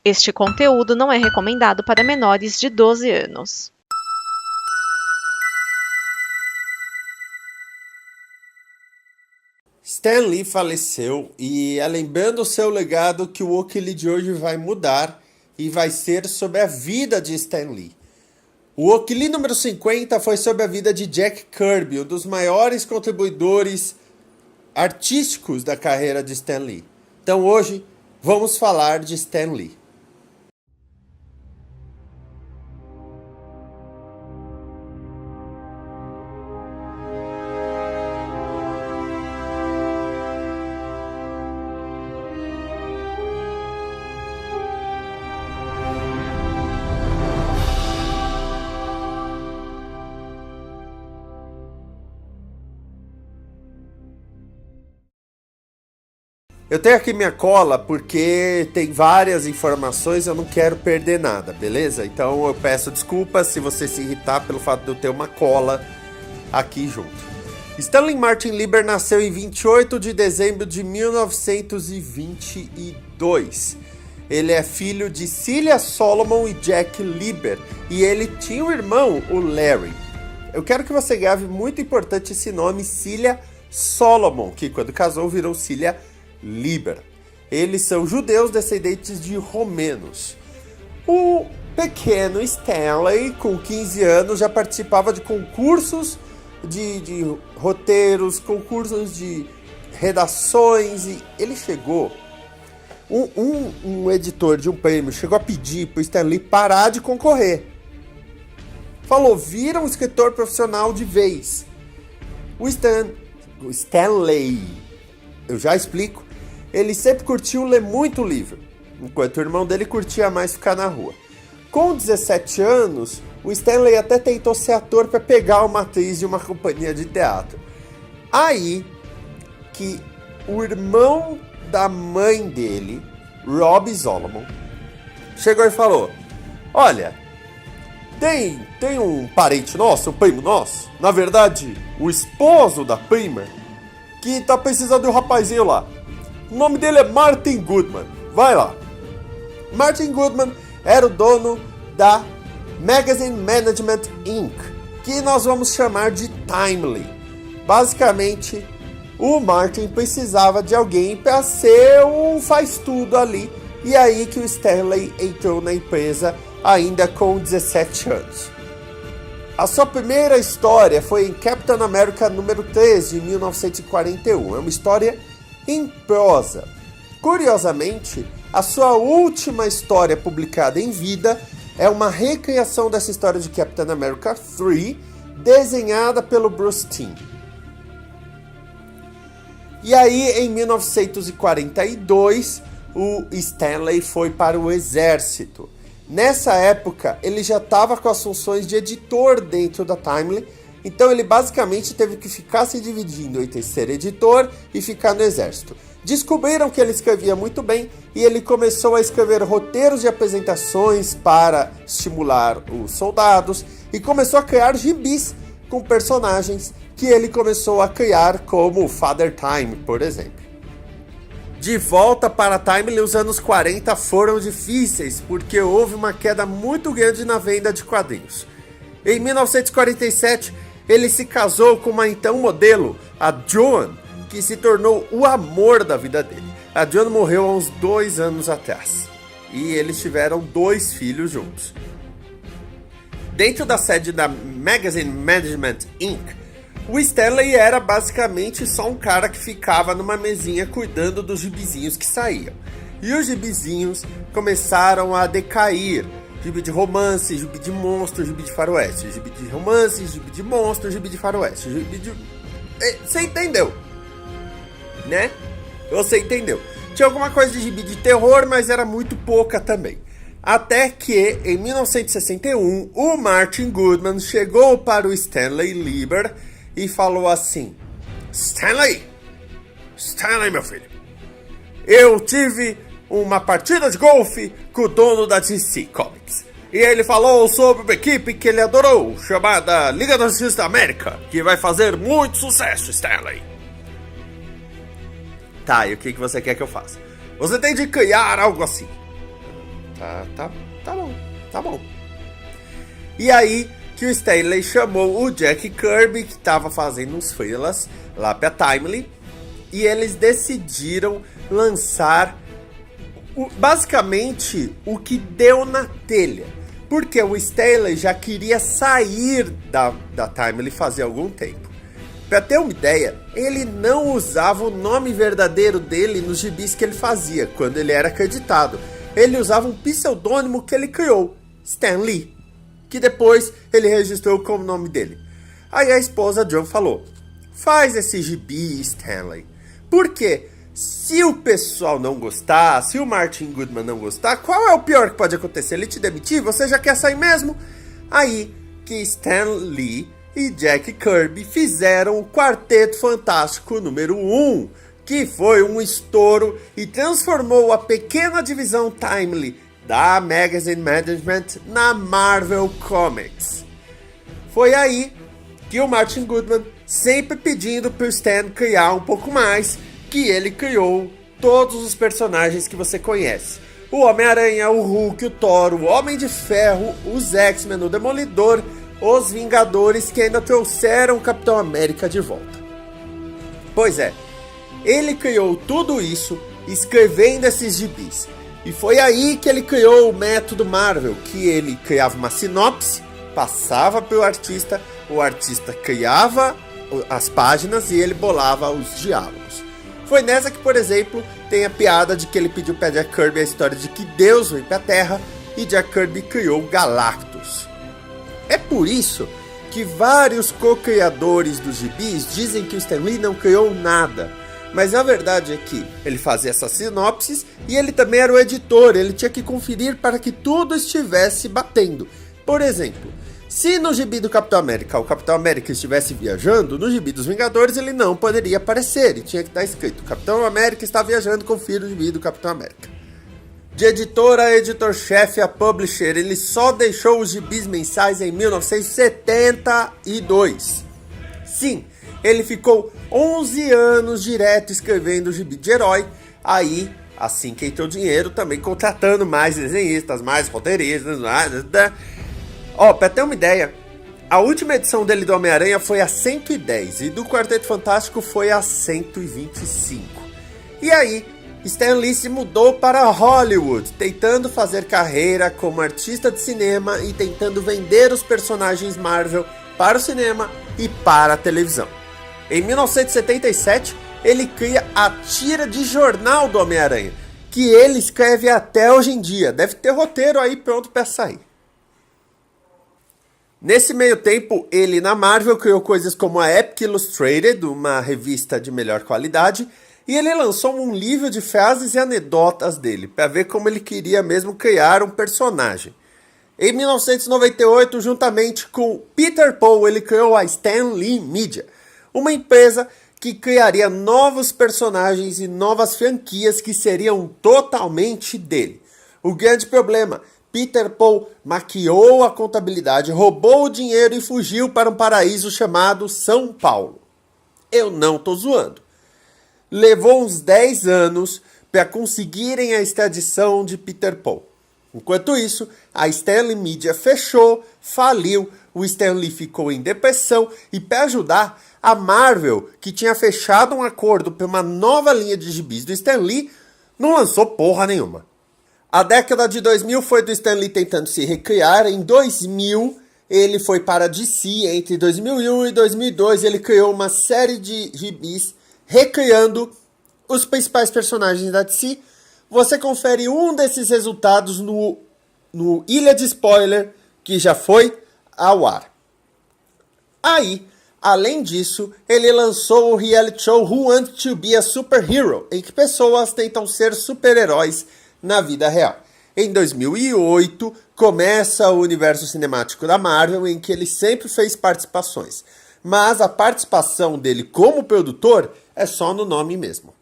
Este conteúdo não é recomendado para menores de 12 anos. Stan Lee faleceu e é lembrando o seu legado que o Okili de hoje vai mudar e vai ser sobre a vida de Stan Lee. O Okili número 50 foi sobre a vida de Jack Kirby, um dos maiores contribuidores artísticos da carreira de Stan Lee. Então hoje vamos falar de Stan Lee. Eu tenho aqui minha cola porque tem várias informações e eu não quero perder nada, beleza? Então eu peço desculpas se você se irritar pelo fato de eu ter uma cola aqui junto. Stanley Martin Lieber nasceu em 28 de dezembro de 1922. Ele é filho de Celia Solomon e Jack Lieber e ele tinha um irmão, o Larry. Eu quero que você grave, muito importante esse nome, Celia Solomon, que quando casou virou Celia Lieber. Eles são judeus descendentes de romenos. O pequeno Stanley, com 15 anos, já participava de concursos de roteiros, concursos de redações, e ele chegou... Um editor de um prêmio chegou a pedir para o Stanley parar de concorrer. Falou, vira um escritor profissional de vez. O Stanley, eu já explico, ele sempre curtiu ler muito livro, enquanto o irmão dele curtia mais ficar na rua. Com 17 anos, o Stanley até tentou ser ator para pegar uma atriz de uma companhia de teatro. Aí que o irmão da mãe dele, Rob Solomon, chegou e falou, olha, tem um parente nosso, um primo nosso, na verdade, o esposo da prima, que tá precisando de um rapazinho lá. O nome dele é Martin Goodman. Vai lá. Martin Goodman era o dono da Magazine Management Inc., que nós vamos chamar de Timely. Basicamente, o Martin precisava de alguém para ser um faz-tudo ali. E aí que o Stanley entrou na empresa ainda com 17 anos. A sua primeira história foi em Captain America número 3, de 1941. É uma história em prosa. Curiosamente, a sua última história publicada em vida é uma recriação dessa história de Captain America 3, desenhada pelo Bruce Timm. E aí, em 1942, o Stanley foi para o exército. Nessa época, ele já estava com as funções de editor dentro da Timely, então ele basicamente teve que ficar se dividindo entre ser editor e ficar no exército. Descobriram que ele escrevia muito bem e ele começou a escrever roteiros de apresentações para estimular os soldados e começou a criar gibis com personagens que ele começou a criar, como Father Time, por exemplo. De volta para a Timely, os anos 40 foram difíceis porque houve uma queda muito grande na venda de quadrinhos. Em 1947, ele se casou com uma então modelo, a Joan, que se tornou o amor da vida dele. A Joan morreu há uns 2 anos atrás e eles tiveram 2 filhos juntos. Dentro da sede da Magazine Management Inc., o Stanley era basicamente só um cara que ficava numa mesinha cuidando dos gibizinhos que saíam. E os gibizinhos começaram a decair. Gibi de romance, gibi de monstro, gibi de faroeste. Gibi de romance, gibi de monstro, gibi de faroeste. Gibi de... Você entendeu? Né? Você entendeu. Tinha alguma coisa de gibi de terror, mas era muito pouca também. Até que, em 1961, o Martin Goodman chegou para o Stanley Lieber e falou assim, Stanley, meu filho, eu tive uma partida de golfe com o dono da DC Comics. E ele falou sobre uma equipe que ele adorou, chamada Liga da Justiça da América, que vai fazer muito sucesso, Stanley. Tá, e o que você quer que eu faça? Você tem de criar algo assim. Tá bom, tá bom. E aí que o Stanley chamou o Jack Kirby, que estava fazendo uns freelas lá pra Timely, e eles decidiram lançar basicamente o que deu na telha. Porque o Stanley já queria sair da Timely fazia algum tempo. Pra ter uma ideia, ele não usava o nome verdadeiro dele nos gibis que ele fazia, quando ele era acreditado. Ele usava um pseudônimo que ele criou, Stan Lee, que depois ele registrou como nome dele. Aí a esposa John falou: faz esse gibi, Stanley. Por quê? Se o pessoal não gostar, se o Martin Goodman não gostar, qual é o pior que pode acontecer? Ele te demitir? Você já quer sair mesmo? Aí que Stan Lee e Jack Kirby fizeram o Quarteto Fantástico número 1, que foi um estouro e transformou a pequena divisão Timely da Magazine Management na Marvel Comics. Foi aí que o Martin Goodman, sempre pedindo para o Stan criar um pouco mais, que ele criou todos os personagens que você conhece. O Homem-Aranha, o Hulk, o Thor, o Homem de Ferro, os X-Men, o Demolidor, os Vingadores, que ainda trouxeram o Capitão América de volta. Pois é, ele criou tudo isso escrevendo esses gibis. E foi aí que ele criou o método Marvel, que ele criava uma sinopse, passava para o artista criava as páginas e ele bolava os diálogos. Foi nessa que, por exemplo, tem a piada de que ele pediu para Jack Kirby a história de que Deus veio para a Terra e Jack Kirby criou Galactus. É por isso que vários co-criadores dos gibis dizem que o Stan Lee não criou nada. Mas a verdade é que ele fazia essas sinopses e ele também era o editor, ele tinha que conferir para que tudo estivesse batendo. Por exemplo, se no gibi do Capitão América o Capitão América estivesse viajando, no gibi dos Vingadores ele não poderia aparecer, e tinha que estar escrito: Capitão América está viajando, confira o gibi do Capitão América. De editor a editor-chefe a publisher, ele só deixou os gibis mensais em 1972. Sim, ele ficou 11 anos direto escrevendo o gibi de herói. Aí, assim que entrou dinheiro, também contratando mais desenhistas, mais roteiristas. Pra ter uma ideia, a última edição dele do Homem-Aranha foi a 110 e do Quarteto Fantástico foi a 125. E aí, Stan Lee se mudou para Hollywood, tentando fazer carreira como artista de cinema e tentando vender os personagens Marvel para o cinema e para a televisão. Em 1977, ele cria a tira de jornal do Homem-Aranha, que ele escreve até hoje em dia. Deve ter roteiro aí pronto para sair. Nesse meio tempo, ele na Marvel criou coisas como a Epic Illustrated, uma revista de melhor qualidade, e ele lançou um livro de frases e anedotas dele, para ver como ele queria mesmo criar um personagem. Em 1998, juntamente com Peter Paul, ele criou a Stan Lee Media, uma empresa que criaria novos personagens e novas franquias que seriam totalmente dele. O grande problema: Peter Paul maquiou a contabilidade, roubou o dinheiro e fugiu para um paraíso chamado São Paulo. Eu não tô zoando. Levou uns 10 anos para conseguirem a extradição de Peter Paul. Enquanto isso, a Stan Lee Media fechou, faliu, o Stan Lee ficou em depressão e, para ajudar, a Marvel, que tinha fechado um acordo para uma nova linha de gibis do Stan Lee, não lançou porra nenhuma. A década de 2000 foi do Stan Lee tentando se recriar. Em 2000, ele foi para a DC. Entre 2001 e 2002, ele criou uma série de gibis recriando os principais personagens da DC. Você confere um desses resultados no Ilha de Spoiler, que já foi ao ar. Aí, além disso, ele lançou o reality show Who Wants to Be a Superhero, em que pessoas tentam ser super-heróis na vida real. Em 2008, começa o universo cinemático da Marvel, em que ele sempre fez participações. Mas a participação dele como produtor é só no nome mesmo.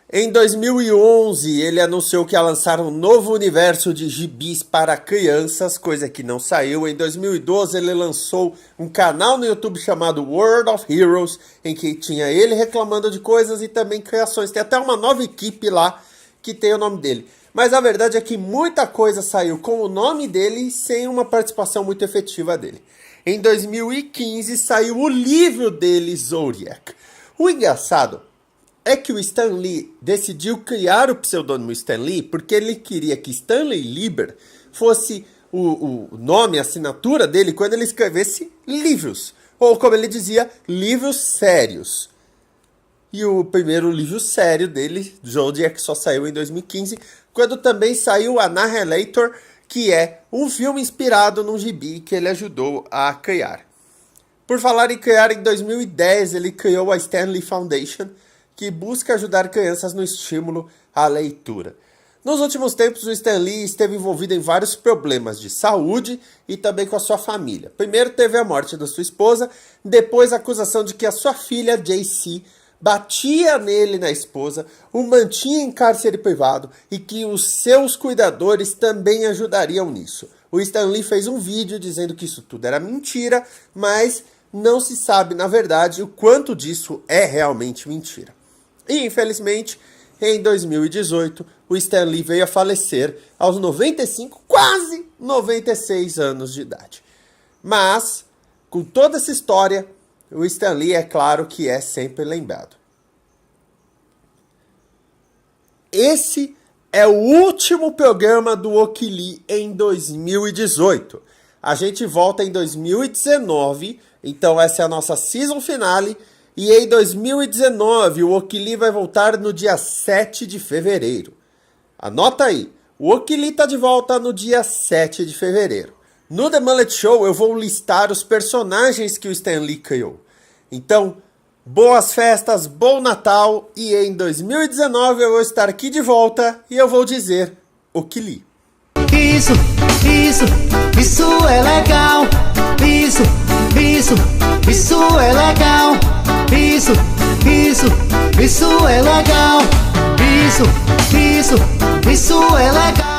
Em 2011, ele anunciou que ia lançar um novo universo de gibis para crianças, coisa que não saiu. Em 2012, ele lançou um canal no YouTube chamado World of Heroes, em que tinha ele reclamando de coisas e também criações. Tem até uma nova equipe lá que tem o nome dele. Mas a verdade é que muita coisa saiu com o nome dele sem uma participação muito efetiva dele. Em 2015 saiu o livro dele, Zodiac. O engraçado é que o Stan Lee decidiu criar o pseudônimo Stan Lee porque ele queria que Stanley Lieber fosse o nome, a assinatura dele quando ele escrevesse livros. Ou como ele dizia, livros sérios. E o primeiro livro sério dele, Zodiac, só saiu em 2015, quando também saiu Annihilator, que é um filme inspirado num gibi que ele ajudou a criar. Por falar em criar, em 2010 ele criou a Stan Lee Foundation, que busca ajudar crianças no estímulo à leitura. Nos últimos tempos, o Stan Lee esteve envolvido em vários problemas de saúde e também com a sua família. Primeiro teve a morte da sua esposa, depois a acusação de que a sua filha, JC, batia nele na esposa, o mantinha em cárcere privado e que os seus cuidadores também ajudariam nisso. O Stan Lee fez um vídeo dizendo que isso tudo era mentira, mas não se sabe, na verdade, o quanto disso é realmente mentira. E, infelizmente, em 2018, o Stan Lee veio a falecer aos 95, quase 96 anos de idade. Mas, com toda essa história, o Stan Lee é claro que é sempre lembrado. Esse é o último programa do Okili em 2018. A gente volta em 2019, então essa é a nossa season finale. E em 2019, o Okili vai voltar no dia 7 de fevereiro. Anota aí, o Okili está de volta no dia 7 de fevereiro. No The Mullet Show eu vou listar os personagens que o Stan Lee criou. Então, boas festas, bom Natal, e em 2019 eu vou estar aqui de volta e eu vou dizer Okili. Isso é legal. Isso é legal. Isso é legal. Isso é legal.